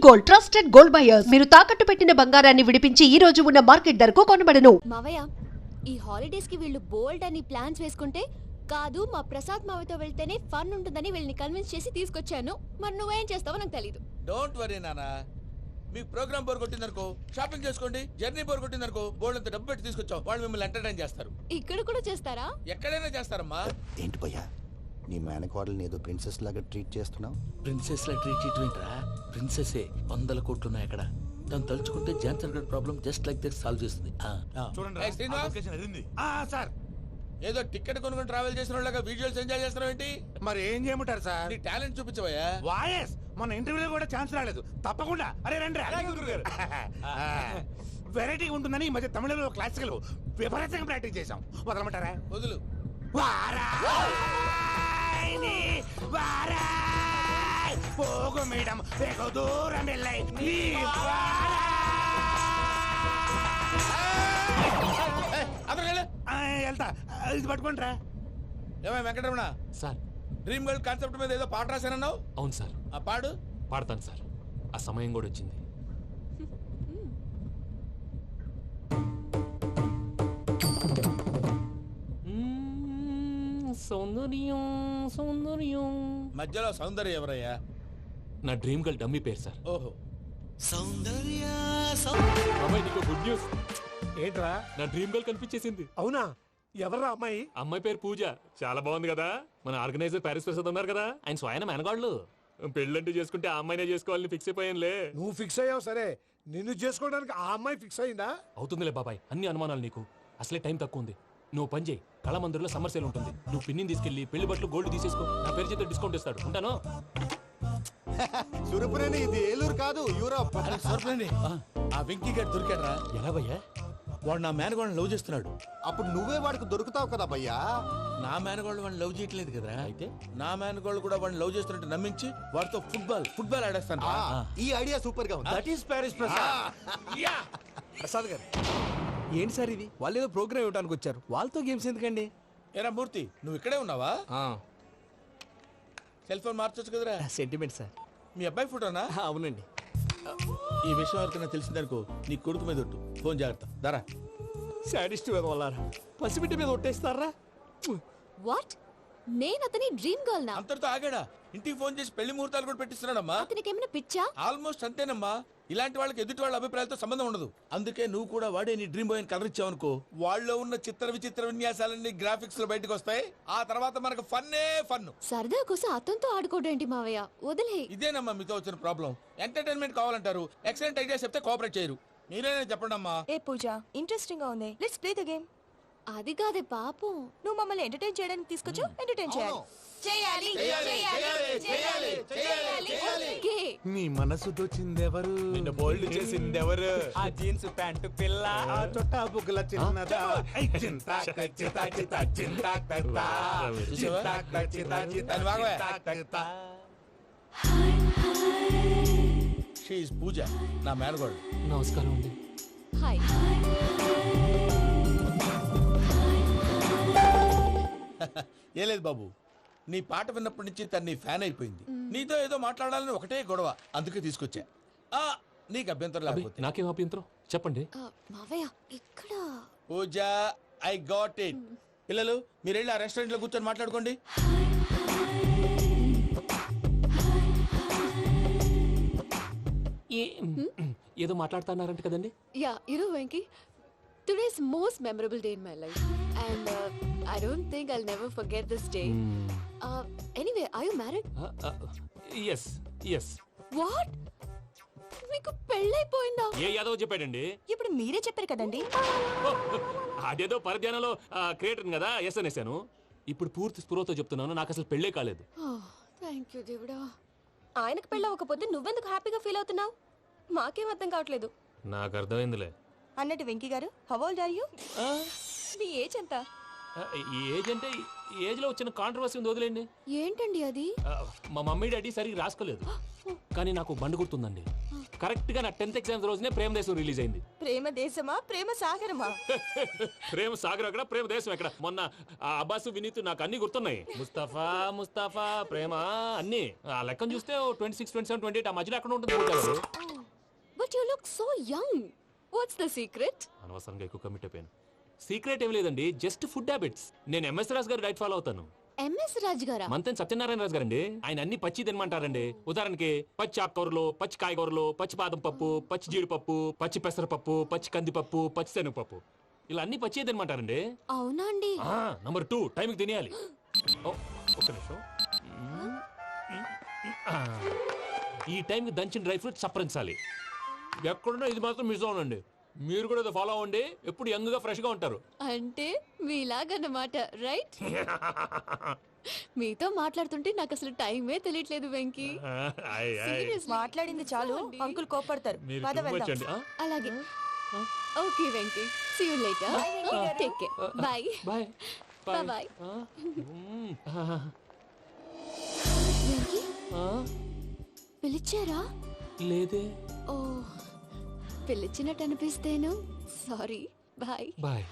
Gold, trusted gold buyers. మీరు తాకట్టు పెట్టిన బంగారాన్ని విడిపించి ఈ రోజు ఉన్న మార్కెట్ ధరకు కొనబడను. మావయ్య, ఈ హాలిడేస్ కి వీళ్ళు బోల్డ్ అని ప్లాన్స్ వేసుకుంటే కాదు మా ప్రసాద్ మావయ్యతో వెళ్తేనే ఫన్ ఉంటుందని వీళ్ళని కన్విన్స్ చేసి తీసుకొచ్చాను. మరి నువ్వేం చేస్తావో నాకు తెలీదు. డోంట్ వరీ నానా, మీకు ప్రోగ్రామ్ బోర్ కొట్టిందనుకో షాపింగ్ చేసుకోండి, జర్నీ బోర్ కొట్టిందనుకో బోల్డ్ అంత డబ్బు పెట్టి తీసుకొచ్చాం, వాళ్ళు మిమ్మల్ని ఎంటర్టైన్ చేస్తారు. ఇక్కడ కూడా చేస్తారా? ఎక్కడైనా చేస్తారమ్మా. ఏంటి భయ్యా, నీ మేనకోడల్ని ఏదో ప్రిన్సెస్ లాగా ట్రీట్ చేస్తున్నావు? ప్రిన్సెస్ లా ట్రీట్ చేయటమేంట్రా? ప్రిన్సెస్ 100 కోట్లు ఉన్నాయి అక్కడ. దాన్ని తలుచుకుంటే జాన్సన్ గడ్ problem just like that solve చేస్తుంది. ఏయ్ శ్రీనివాస్, సార్ ఏదో టికెట్ కొనుక్కొని ట్రావెల్ చేసిన వాళ్ళగా విజువల్స్ ఎంజాయ్ చేస్తున్నావు ఏంటి? మరి ఏం చేయమంటారు సార్? నీ టాలెంట్ చూపించవయ్యా. వాయస్ మన ఇంటర్వ్యూలో కూడా ఛాన్స్ రాలేదు. తప్పకుండా అరే రండి. వెరైటీ ఉంటుందని ఈ మధ్య తమిళంలో క్లాసికల్ విపరీతంగా ప్రాక్టీస్ చేశాం. వదలమంటారా? వదులు. పోగు మేడం వెగు దూరం వెళ్ళై వెళ్తా. ఇది పట్టుకుంటారా? ఏమై Venkataramana sir, dream girl concept మీద ఏదో పాట రాశానన్నావు. అవును సార్. ఆ పాడు. పాడతాను సార్, ఆ సమయం కూడా వచ్చింది. సౌందర్యం సౌందర్యం. మధ్యలో సౌందర్య ఎవరయ్యా? నా డ్రీమ్ గర్ల్ డమ్మీ పేరు సార్. ఓహో. అమ్మాయి, నీకు గుడ్ న్యూస్. ఏంట్రా? నా డ్రీమ్ గర్ల్ కనిపించేసింది. అవునా? ఎవర్రా అమ్మాయి? అమ్మాయి పేరు పూజ. చాలా బాగుంది కదా. మన ఆర్గనైజర్ ప్యారిస్ ప్రసాద్ ఉన్నారు కదా, ఆయన స్వయం మేనగాళ్ళు. పెళ్ళంటూ చేసుకుంటే ఆ అమ్మాయినే చేసుకోవాలని ఫిక్స్ అయిపోయానులే. నువ్వు ఫిక్స్ అయ్యావు సరే, నిన్ను చేసుకోవడానికి ఆ అమ్మాయి ఫిక్స్ అయిందా? అవుతుందిలే బాబాయ్, అన్ని అనుమానాలు నీకు. అసలే టైం తక్కువ ఉంది. నువ్వు పని చేయి, కళమందిర్లో సమ్మర్ సేల్ ఉంటుంది. నువ్వు పిన్నిని తీసుకెళ్లి పెళ్లి బట్టలు గోల్డ్ తీసేసుకో. నా పేరు చేత డిస్కౌంట్ ఇస్తాడు. ఉంటాను. సురపురేని, ఇది ఏలూరు కాదు, యూరోప్. సర్ప్రైజ్. ఆ వెంకీ గారు దొరికాడరా? ఎలా భయ్యా? వాడు నా మేనగోళ్ళని లవ్ చేస్తున్నాడు. అప్పుడు నువ్వే వాడికి దొరుకుతావు కదా భయ్యా. నా మేనగోళ్ళు వాడిని లవ్ చేయట్లేదు కదరా. అయితే నా మేనగోళ్ళు కూడా వాడిని లవ్ చేస్తున్నట్టు నమ్మించి వాడితో ఫుట్బాల్ ఆడేస్తాను. ఈ ఐడియా సూపర్ గా ఉంది. That is Paris Prasad. Prasad గారు, ఏంటి సార్ ఇది? వాళ్ళు ఏదో ప్రోగ్రామ్ ఇవ్వడానికి వచ్చారు, వాళ్ళతో గేమ్స్ ఎందుకండి? ఏరా మూర్తి, నువ్వు ఇక్కడే ఉన్నావా? సెల్ ఫోన్ మార్చొచ్చు కదరా. Sentiment sir. మీ అబ్బాయి ఫోటోనా? అవునండి. ఈ విషయం ఎవరికైనా తెలిసిందనుకో నీ కొడుకు మీద ఒట్టు. ఫోన్ జాగ్రత్త. దారా. సాడిస్ట్ వాళ్ళారా, పసిబిడ్డ మీద ఒట్టేస్తారా? వాట్? నేను అతని డ్రీమ్ గర్ల్ నా? అంతటితో ఆగాడా? ఇంటికి ఫోన్ చేసి పెళ్లి ముహూర్తాలు కూడా పెట్టిస్తున్నాడమ్మా. అతనికి ఏమైనా పిచ్చా? ఆల్మోస్ట్ అంతేనమ్మా. ఇలాంటి వాళ్ళకి ఎదుటి వాళ్ళ అభిప్రాయాలతో సంబంధం ఉండదు. అందుకే నువ్వు కూడా వాడే నీ డ్రీమ్ బాయ్ కలర్ ఇచ్చావనుకో, వాళ్ళలో ఉన్న చిత్ర విచిత్ర విన్యాసాలన్నీ గ్రాఫిక్స్ లో బయటకు వస్తాయి. ఆ తర్వాత మనకు ఫన్నే ఫన్. సరదా కోసం అతనితో ఆడుకోవడేంటి మావయ్య? వదిలే. ఇదేనమ్మా మీతో వచ్చిన ప్రాబ్లం. ఎంటర్టైన్మెంట్ కావాలంటారు, ఎక్సలెంట్ ఐడియా చెప్తే కోఆపరేట్ చేయరు. మీరేనా చెప్పండి అమ్మా. ఏ పూజ, ఇంట్రెస్టింగ్ గా ఉంది. Let's play the game. అది కాదే పాపం. నువ్వు మమ్మల్ని ఎంటర్టైన్ చేయడానికి తీసుకొచ్చు, ఎంటర్టైన్ చేయాలి. ఓకే. నీ మనసు దోచిందెవరు? నిన్ను బోల్డ్ చేసిందెవరు? ఆ జీన్స్ ప్యాంటు పిల్ల, ఆ చొట్టా బుగ్గల చిన్నదా. షీ ఈజ్ పూజ, నా మేనగోడు. నమస్కారం అండి. హాయ్. ఏ లేదు బాబు, నీ పాట విన్నప్పటి నుంచి తను నీ ఫ్యాన్ అయిపోయింది. నీతో ఏదో మాట్లాడాలని ఒకటే గొడవ, అందుకే తీసుకొచ్చా. నీకు అభ్యంతరం లేకపోతే. నాకేం అభ్యంతరం చెప్పండి. మావయ్య ఇక్కడ. పూజ, ఐ గాట్ ఇట్. పిల్లలు మీరు వెళ్ళి ఆ రెస్టారెంట్ లో కూర్చొని మాట్లాడుకోండి. ఏదో మాట్లాడుతున్నారంట కదండి. Yeah, you know Venky, today's most memorable day in my life, and I don't think I'll never forget this day. Anyway, are you married? yes yes. What? మీకు పెళ్ళైపోయిందా? ఏ యాదవ్ చెప్పాడండి? ఇప్పుడు మీరే చెప్పారు కదండి. అదేదో పరధ్యానంలో క్రియేటర్ కదా ఎస్ అనేసాను. ఇప్పుడు పూర్తి స్పృహతో చెప్తున్నాను, నాకు అసలు పెళ్ళే కాలేదు. థ్యాంక్ యూ దేవుడా. ఆయనకు పెళ్ళవకపోతే నువ్వెందుకు హ్యాపీగా ఫీల్ అవుతున్నావు? మాకేం అర్థం కావట్లేదు. నాకు అర్థమైందిలే. అన్నట్టు Venky garu, how old are you? మీ ఏజ్ ఎంత? ఈ ఏజ్ అంటే ఈ ఏజ్ లో వచ్చిన కాంట్రవర్సీ ఉంది, వదిలేండి. ఏంటండి అది? మా మమ్మీ డాడీ సరిగ్గా రాసుకోలేదు, కానీ నాకు బండి గుర్తుందండి. కరెక్ట్ గా నా 10th ఎగ్జామ్స్ రోజునే ప్రేమ దేశం రిలీజ్ అయింది. ప్రేమ దేశమా ప్రేమ సాగరమా? ప్రేమ సాగర్ ఎక్కడ, ప్రేమ దేశం ఎక్కడ? మొన్న ఆ అబ్బాసు వినీత్ నాకు అన్ని గుర్తున్నాయి. ముస్తఫా ముస్తఫా ప్రేమ అన్ని ఆ లెక్కను చూస్తే 26, 27, 28 ఆ మధ్యలో ఎక్కడ ఉంటుంది పూజ గారు? But you look so young. What's the secret? అనవసరంగా ఎక్కువ కమిట్ అయిపోయాను. సీక్రెట్ ఏం లేదండి, జస్ట్ ఫుడ్ హ్యాబిట్స్. నేను ఎంఎస్ రాజు గారు డైట్ ఫాలో అవుతాను. ఎంఎస్ రాజ్ గారా? మంతెన్ సత్యనారాయణ రాజు గారండి. ఆయన అన్ని పచ్చి తినమంటారండి. ఉదాహరణకి పచ్చి ఆకుకూరలు, పచ్చి కాయగూరలు, పచ్చి బాదం పప్పు, పచ్చి జీడిపప్పు, పచ్చి పెసరపప్పు, పచ్చి కందిపప్పు, పచ్చి శనగపప్పు, ఇలా అన్ని పచ్చి తినమంటారండి. అవునా అండి? నంబర్ 2 టైంకి తినేయాలి. ఓ, ఒక్క నిమిషం. ఈ టైంకి దంచిన డ్రై ఫ్రూట్స్ సప్పరించాలి. ఎక్కడున్నా ఇది మాత్రం మిస్ అవునండి. మీరు కూడా ఫాలో అవ్వండి, ఎప్పుడు యంగ్ గా ఫ్రెష్ గా ఉంటారు. అంటే మీలాగన్నమాట, రైట్? మీతో మాట్లాడుతుంటే నాకు అసలు టైమే తెలియట్లేదు వెంకీ. Seriously. మాట్లాడింది చాలు, అంకుల్ కోపడతారు. మీరు పద too much వెళ్దాం. అండి. అలాగే. Okay Venky, see you later. Take care. Bye. Bye Bye-bye. Venky, పిలిచారా? లేదే. ఓ, పిలిచినట్టు అనిపిస్తేను సారీ. బాయ్. బాయ్.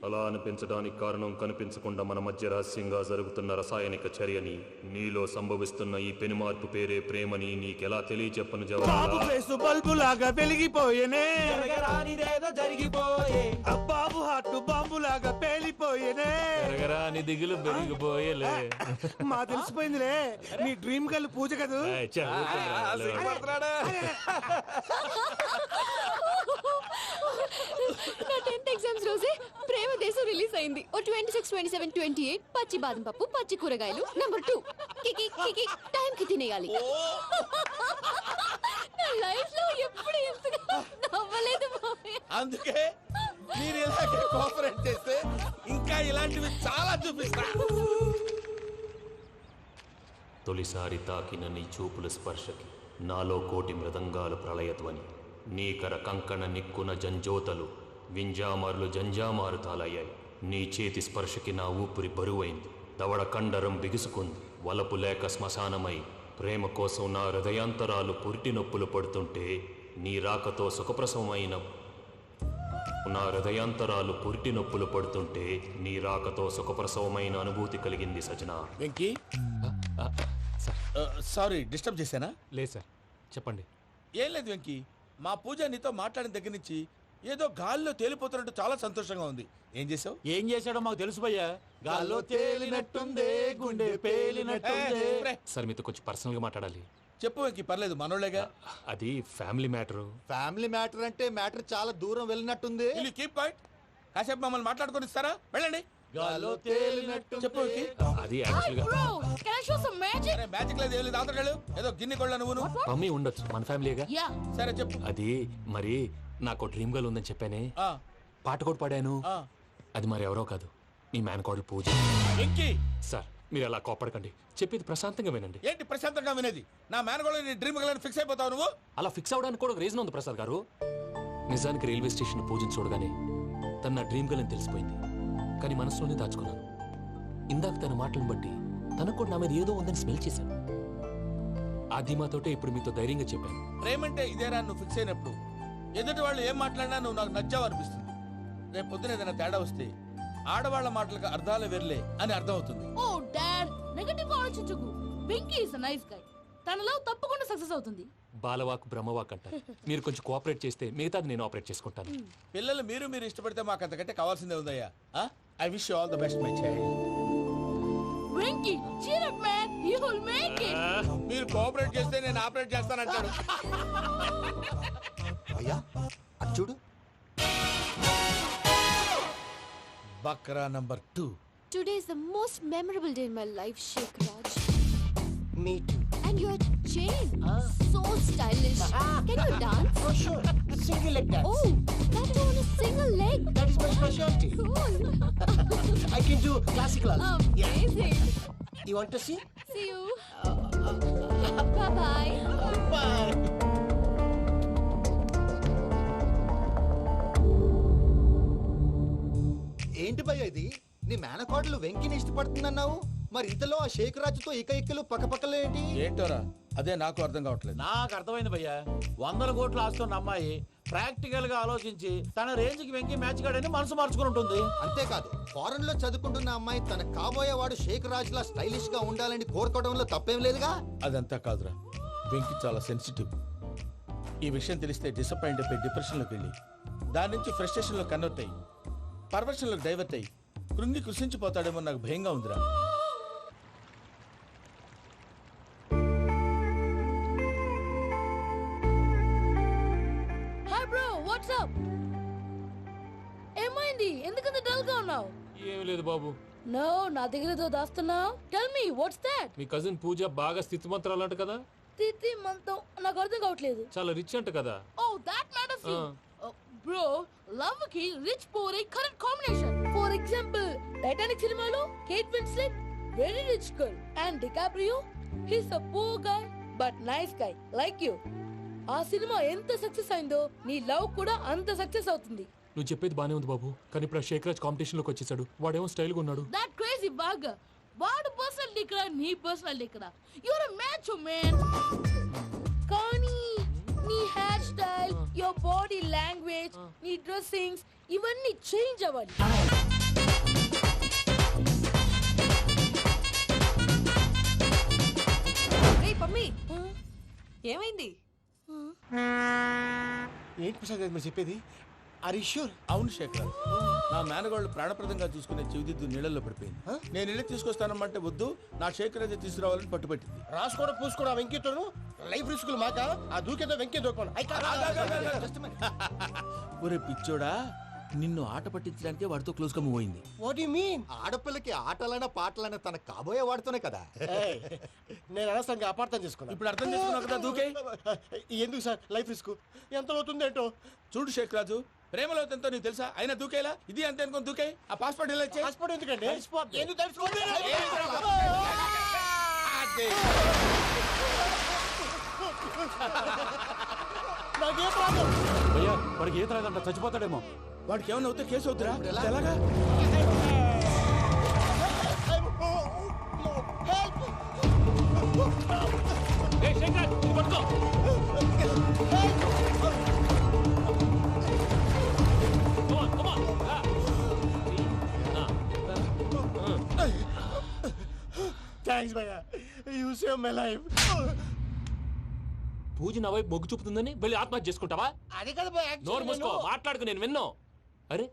అలా అనిపించడానికి కారణం కనిపించకుండా మన మధ్య రహస్యంగా జరుగుతున్న రసాయనిక చర్యని, నీలో సంభవిస్తున్న ఈ పెనుమార్పు పేరే ప్రేమని నీకెలా తెలియచెప్పను జవాబు? బల్బు లాగా వెలిగిపోయేనే, బాబు హార్ట్ బాంబు లాగా పేలిపోయేనే. నీ దిగులు పెరిగిపోయేలే. మా తెలిసిపోయిందిలే, నీ డ్రీమ్ గర్ల్ పూజ కదూ. నా 10th ఎగ్జామ్స్ రోజే ప్రేమ దేశం రిలీజ్ అయింది. ఓ 26, 27, 28 పచ్చి బాదం పప్పు, పచ్చి కూరగాయలు. నంబర్ 2 కికి కికి టైం కి తినేయాలి. నా లైఫ్ లో ఎప్పుడు ఎంతగా నవ్వలేదు మామయ్య. అందుకే మీరు ఇలాగే కోఆపరేట్ చేస్తే ఇంకా ఇలాంటివి చాలా చూపిస్తా. తొలిసారి తాకిన నీ చూపుల స్పర్శకి నాలో కోటి మృదంగాలు ప్రళయధ్వని, నీకర కంకణ నిక్కున జంజోతలు వింజామారులు జంజామారు తాలయ్యాయి. నీ చేతి స్పర్శకి నా ఊపిరి బరువైంది, దవడ కండరం బిగుసుకుంది. వలపు లేక శ్మశానమై ప్రేమ కోసం నా హృదయాంతరాలు పురిటి నొప్పులు పడుతుంటే, నీ రాకతో సుఖప్రసవమైన నా హృదయాంతరాలు పురిటి నొప్పులు పడుతుంటే నీ రాకతో సుఖప్రసవమైన అనుభూతి కలిగింది సజనా. వెంకీ, సారీ డిస్టర్బ్ చేశానా? లేదు సార్, చెప్పండి. ఏం లేదు వెంకీ, మా పూజ నీతో మాట్లాడిన దగ్గర నుంచి ఏదో గాల్లో తేలిపోతున్నట్టు చాలా సంతోషంగా ఉంది. ఏం చేసావు? ఏం చేశాడో మాకు తెలుసు భయ్యా. గాల్లో తేలినట్టుందే, గుండె పేలినట్టుందే. సార్ మీతో కొంచెం పర్సనల్ గా మాట్లాడాలి. చెప్పు వెంకీ, పర్లేదు, మనోళ్ళేగా. అది ఫ్యామిలీ మ్యాటరు. ఫ్యామిలీ మ్యాటర్ అంటే మ్యాటర్ చాలా దూరం వెళ్ళినట్టుంది. Keep point. కాసేపు మమ్మల్ని మాట్లాడుకొని ఇస్తారా? వెళ్ళండి. గాల్లో తేలినట్టు చెప్పు వెంకీ. అది యాక్చువల్గా అరే మ్యాజిక్ లేదు, ఏం లేదు, ఆతడాలు ఏదో గిన్నె కొళ్ళ నువ్వు. మమ్మీ ఉండొచ్చు, మన ఫ్యామిలీగా. సరే చెప్పు. అది మరి నాకు డ్రీమ్ గర్ల్ ఉందని చెప్పానే, ఆ, పాట కూడా పాడాను. ఆ. అది మరి ఎవరో కాదు, నీ మేనకోడలు పూజ. వెంకీ, సార్ మీరు అలా కోపడకండి, చెప్పేది ప్రశాంతంగా వినండి. ఏంటి ప్రశాంతంగా వినేది? నా మేనగోళ నీ డ్రీమ్ గర్ల్ ఫిక్స్ అయిపోతావు నువ్వు. అలా ఫిక్స్ అవడానికి కూడా ఒక రీజన్ ఉంది ప్రసాద్ గారు. నిజానికి రైల్వే స్టేషన్ పూజను చూడగానే తన నా డ్రీమ్ గర్ల్ అని తెలిసిపోయింది, కానీ మనసులోనే దాచుకున్నాను. ఇందాక తన మాటలను బట్టి తనకు కూడా నా మీద ఏదో ఉందని స్మెల్ చేశాను. ఆ ధీమాతోటే ఇప్పుడు మీతో ధైర్యంగా చెప్పాను. ప్రేమంటే ఇదేరా నువ్వు ఫిక్స్ అయినప్పుడు ఎదుటి వాళ్ళు ఏం మాట్లాడినా నువ్వు నాకు నచ్చావు అనిపిస్తుంది. రేపు పొద్దున ఏదైనా తేడా వస్తే ఆడవాళ్ల మాటలకు అర్థాలు వెర్లే అని అర్థం అవుతుంది. ఓ డాడ్, నెగటివ్ ఆలోచించకు. Venky is nice guy. తన లవ్ తప్పకుండా సక్సెస్ అవుతుంది. బాలవాక్ బ్రహ్మవాక్ అంటారు. మీరు కొంచెం కోఆపరేట్ చేస్తే మిగతాది నేను ఆపరేట్ చేసుకుంటాను. పిల్లలు మీరు ఇష్టపడితే మాకు అంతకంటే కావాల్సిందే ఉందయ్యా. I wish you all the best my child. Venky cheer up man, you will make it. మీరు కోఆపరేట్ చేస్తే నేను ఆపరేట్ చేస్తానంటాడు. అయ్యా అది చూడు. Bakra number 2. Today is the most memorable day in my life, Sheikh Raj. Me too. And your chain, so stylish. Can you dance? For sure. Single leg dance. Oh, that too on a single leg. That is my specialty. Cool. I can do classical also. Amazing. You want to see? See you. Bye-bye. Bye. ఏం ఇది నీ మేనకోడలు వెంకిని ఇష్టపడుతుందన్నావు, మరి ఇంతలో ఆ షేక్ రాజుతో ఇక్కలు పక్కపక్కలు ఏంటి? ఏంటోరా అదే నాకు అర్థం కావట్లేదు. నాకు అర్థమైంది భయ్యా, 100 కోట్లు ఆస్తున్న అమ్మాయి ప్రాక్టికల్ గా ఆలోచించి తన రేంజ్ కి వెంకి మ్యాచ్ కాడని మనసు మార్చుకుని ఉంటుంది. అంతేకాదు, ఫారెన్ లో చదువుకుంటున్న అమ్మాయి తన కాబోయేవాడు షేక్ రాజులా స్టైలిష్ గా ఉండాలని కోరుకోవడంలో తప్పేం లేదుగా. అదంతా కాదురా, వెంకి చాలా సెన్సిటివ్. ఈ విషయం తెలిస్తే డిసప్పాయింట్ అయిపోయి డిప్రెషన్లోకి వెళ్ళి దాని నుంచి ఫ్రస్ట్రేషన్లో కన్వర్ట్ అయ్యి పర్వర్షన్లోకి డైవర్ట్ అయ్యి కృంగి కృషించిపోతాడేమో నాకు భయంగా ఉందిరా. Hi bro, WhatsApp? ఏమైంది? ఎందుకంత డల్ గా ఉన్నావు? ఏమి లేదు బాబు. నో, నా దగ్గర ఏదో దాస్తున్నావు. Tell me what's that? మీ కజిన్ పూజ బాగా స్థితిమంతరాలు అంట కదా. తిత్తి మంతం నాకు అర్థం కావట్లేదు. చాలా రిచ్ అంట కదా. Oh that matters you. Bro, love కి rich poor a correct combination. For example, Titanic సినిమాలో Kate Winslet very rich girl and DiCaprio he's a poor guy but nice guy like you. ఆ సినిమా ఎంత success అయిందో నీ love కూడా అంత success అవుతుంది. నువ్వు చెప్పేది బానే ఉంది బాబు, కానీ ఇప్పుడు షేక్ రాజ్ కాంపిటీషన్ లోకి వచ్చేసాడు. వాడేమో స్టైల్ గా ఉన్నాడు. దట్ క్రేజీ బాగ్. వాడు పర్సనల్ ఇక్కడ, నీ పర్సనల్ ఇక్కడ. You're a match man. కానీ నీ hair style, your body language, నీ డ్రెస్సింగ్స్ ఇవన్నీ చేంజ్ అవ్వాలి. రేయ్ పమ్మి, ఏమైంది? ఏంటి ప్రసాద్ గారు మీరు చెప్పేది? Are you sure? అవును శేఖర్, నా మేనగోళ్ళు ప్రాణప్రదంగా చూసుకునే చెవిదిద్దు నీళ్ళల్లో పడిపోయింది. నేను ఇళ్ళకి తీసుకొస్తానమ్మంటే వద్దు, నా శేఖర్ అయితే తీసుకురావాలని పట్టుబట్టింది. రాసుకోవడం పూసుకోవడం ఆ వెంకీతోను లైఫ్ రిస్కులు మాక, ఆ దూకేదో వెంకీ దూకోండి. ఒరే పిచ్చోడా, నిన్ను ఆట పట్టించడానికే వాడితో క్లోజ్ గా మూవ్ అయింది. What you mean? ఆడపిల్లకి ఆటలైనా పాటలైనా తన కాబోయే వాడితోనే కదా. నేను అనవసరంగా అపార్థం చేసుకున్నా. ఇప్పుడు అర్థం చేసుకున్నావు కదా, దూకే. ఎందుకు సార్ లైఫ్ రిస్క్? ఎంత అవుతుంది ఏంటో చూడు షేక్ రాజు, ప్రేమలో ఎంతో నీకు తెలుసా? అయినా దూకేలా, ఇది అంతే అనుకుని దూకే. ఆ పాస్పోర్ట్ ఇలా ఇచ్చే. పాస్పోర్ట్ ఎందుకండి? ఎందుకు తడిసిపోతుంది? నాకేం ప్రాబ్లం? భయ్యా, వాడికి ఈత రాదంట, చచ్చిపోతాడేమో. వాడికి ఏమైనా అవుతే కేసు అవుతురా? ఎలాగా? ఏయ్ షేక్ రాజ్, ఇది పట్టుకో. Come on, come on. Thanks భయ్యా, యు సేవ్ మై లైఫ్. పూజ నా వైపు మొగ్గు చూపుతుందని వెళ్ళి ఆత్మహత్య చేసుకుంటావా? అది కదా భయ్యా, నోరు మూసుకో, మాట్లాడుకు, నేను విన్నాను. అరే,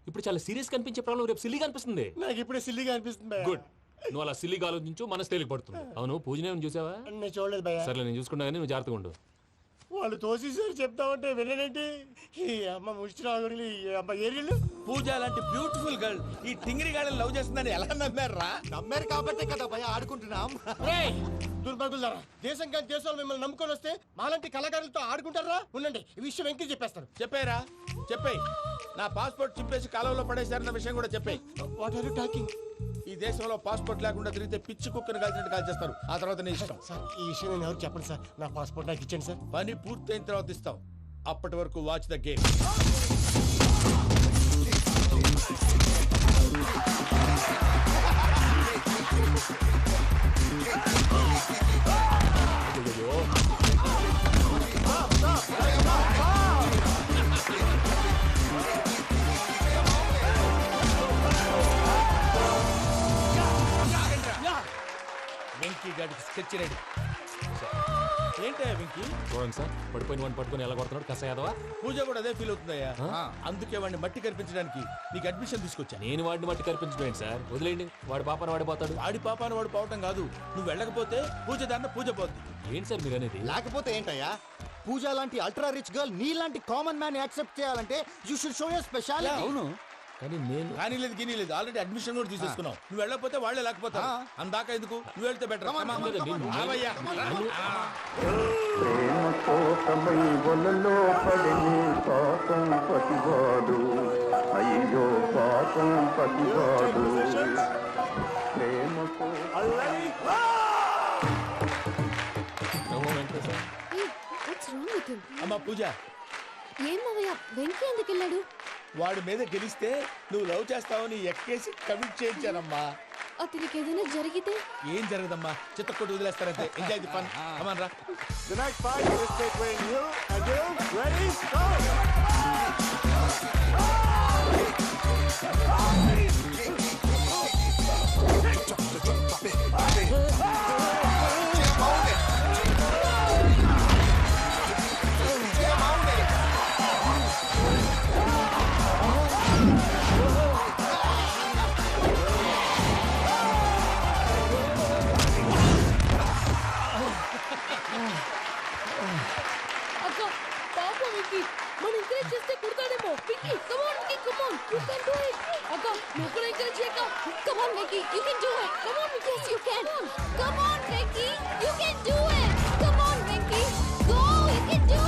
ఇప్పుడు చాలా సీరియస్ కనిపించే ప్రాబ్లం రేపు సిల్లీగా అనిపిస్తుంది. నాకు ఇప్పుడే సిల్లీగా అనిపిస్తుంది భయ్యా. గుడ్, నువ్వు అలా సిల్లీగా ఆలోచించు, మనసు తేలిక పడుతుంది. అవును, పూజనే చూసావా? నేను చూడలేదు భయ్యా. సర్లే, నేను చూసుకున్నా కానీ నువ్వు జాగ్రత్తగా ఉండు. వాళ్ళు తోసేసారు చెప్తామంటే విననేంటి? ఈ అమ్మ ముష్టి ఈ అమ్మ ఏరియలు. పూజ లాంటి బ్యూటిఫుల్ గర్ల్ ఈ టింగిరి గాళ్ళని లవ్ చేస్తుందని ఎలా నమ్మారా? నమ్మారు కాబట్టే కదా భయ ఆడుకుంటున్నాం. దుర్భగులారా, దేశం కానీ దేశాలు మిమ్మల్ని నమ్ముకొని వస్తే మాలాంటి కళాకారులతో ఆడుకుంటారా? ఉండండి, ఈ విషయం వెంకీ చెప్పేస్తాను. చెప్పారా? చెప్పేయ్. నా పాస్పోర్ట్ చింపేసి కాలంలో పడేశారన్న విషయం కూడా చెప్పేయ్. What are you talking? ఈ దేశంలో పాస్పోర్ట్ లేకుండా తిరిగితే పిచ్చి కుక్కను కాల్చినట్టు కాల్చేస్తారు. ఆ తర్వాత నీ ఇష్టం. సార్, ఈ విషయం నేను ఎవరు చెప్పండి సార్. నా పాస్పోర్ట్ నాకు ఇచ్చండి సార్. పని పూర్తయిన తర్వాత ఇస్తాం. అప్పటి వరకు వాచ్ ద గేమ్. వెంకీ గాడికి స్కెచ్ రెడీ. ఏంటా వెంకీ? చూడండి సార్, పడిపోయిన వాడిని పట్టుకొని ఎలా కొడుతున్నాడు కసయాదవా. పూజ కూడా అదే ఫీల్ అవుతుందయ్యా. అందుకే వాడిని మట్టి కనిపించడానికి నీకు అడ్మిషన్ తీసుకొచ్చా. నేను వాడిని మట్టి కనిపించబోయింది సార్, వదిలేండి. వాడి పాపను వాడిపోతాడు. వాడి పాపాను వాడు పోవటం కాదు, నువ్వు వెళ్ళకపోతే పూజ దాన్న పూజ పోద్ది. ఏంటి సార్ మీరు అనేది? లేకపోతే ఏంటయ్యా, పూజ లాంటి అల్ట్రా రిచ్ గర్ల్ నీ లాంటి కామన్ మ్యాన్ యాక్సెప్ట్ చేయాలంటే you should show your speciality. అవును, కానీ నేను కానీ లేదు గిని లేదు, ఆల్రెడీ అడ్మిషన్ కూడా తీసేసుకున్నావు. నువ్వు వెళ్ళకపోతే వాళ్ళే లేకపోతారు. అందాక ఎందుకు, నువ్వు వెళ్తే బెటర్. ప్రేమ కోసమై వలలో పడని పాపం పతివాడు, అయ్యో పాపం పతివాడు. ప్రేమకు వాట్స్ రాంగ్ విత్ హిమ్? అమ్మా పూజ, ఏం మావయ్య, వెంకీ ఎందుకు వెళ్ళాడు? వాడి మీద గెలిస్తే నువ్వు లవ్ చేస్తావని ఎక్కేసి కమిట్ చేయించానమ్మా. అతనికి ఏదైనా జరిగితే ఏం జరగదమ్మా, చిత్తకొట్టు వదిలేస్తారంటే. Enjoy the fun. అమన్ రా. The next fight is between you and you. Ready? Go! అక్క పాప విక్కీ మనం ఎంకరేజ్ చేస్తే కుడతాడేమో. Vicky come on Vicky come on you can do it. అక్క నువ్వు కూడా ఎంకరేజ్ చేయక. Come on Vicky you can do it. Come on Vicky you can. Come on Vicky you can do it. Come on Vicky go you can do.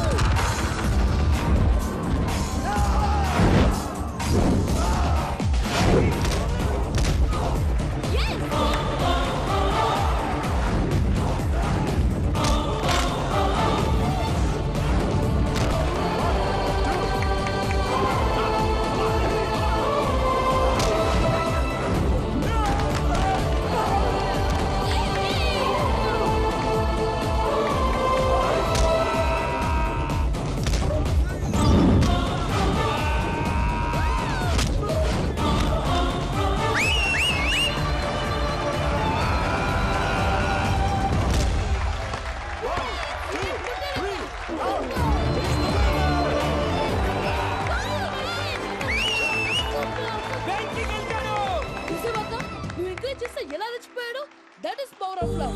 చూసావక్క నువ్వు encourage చేస్తే ఎలా రెచ్చిపోయాడు. That is power of love.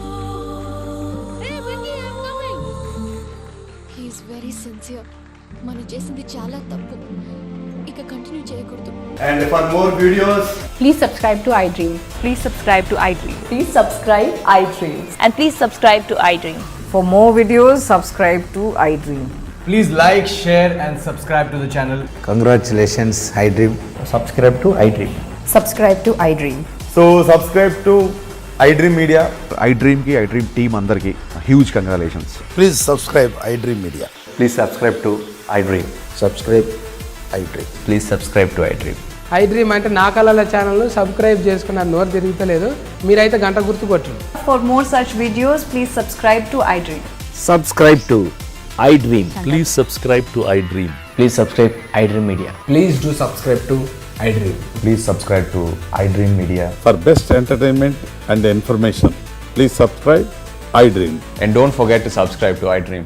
Hey Vicky I am coming. He is very sincere. మనం చేసింది చాలా తప్పు. ఇక కంటిన్యూ చేయకూడదు. And for more videos, Please subscribe to iDream. Please subscribe to iDream. Please subscribe iDream. And please subscribe to iDream. For more videos, subscribe to iDream. Please like, share and subscribe to the channel. Congratulations, iDream. Subscribe to iDream. Subscribe to iDream. so subscribe to iDream Media. iDream ki iDream team andarki huge congratulations. Please subscribe iDream Media. Please subscribe to iDream. Subscribe iDream. Please subscribe to iDream. iDream అంటే నా కళల channel subscribe చేసుకున్న నోరు తిరుగుతలేదు. మీరైతే గంట గుర్తు కొట్టండి. For more such videos, please subscribe to iDream. Subscribe to iDream. Please subscribe to iDream. Please subscribe iDream Media. Please do subscribe to iDream. Please subscribe to iDream Media. For best entertainment and information, please subscribe iDream. And don't forget to subscribe to iDream.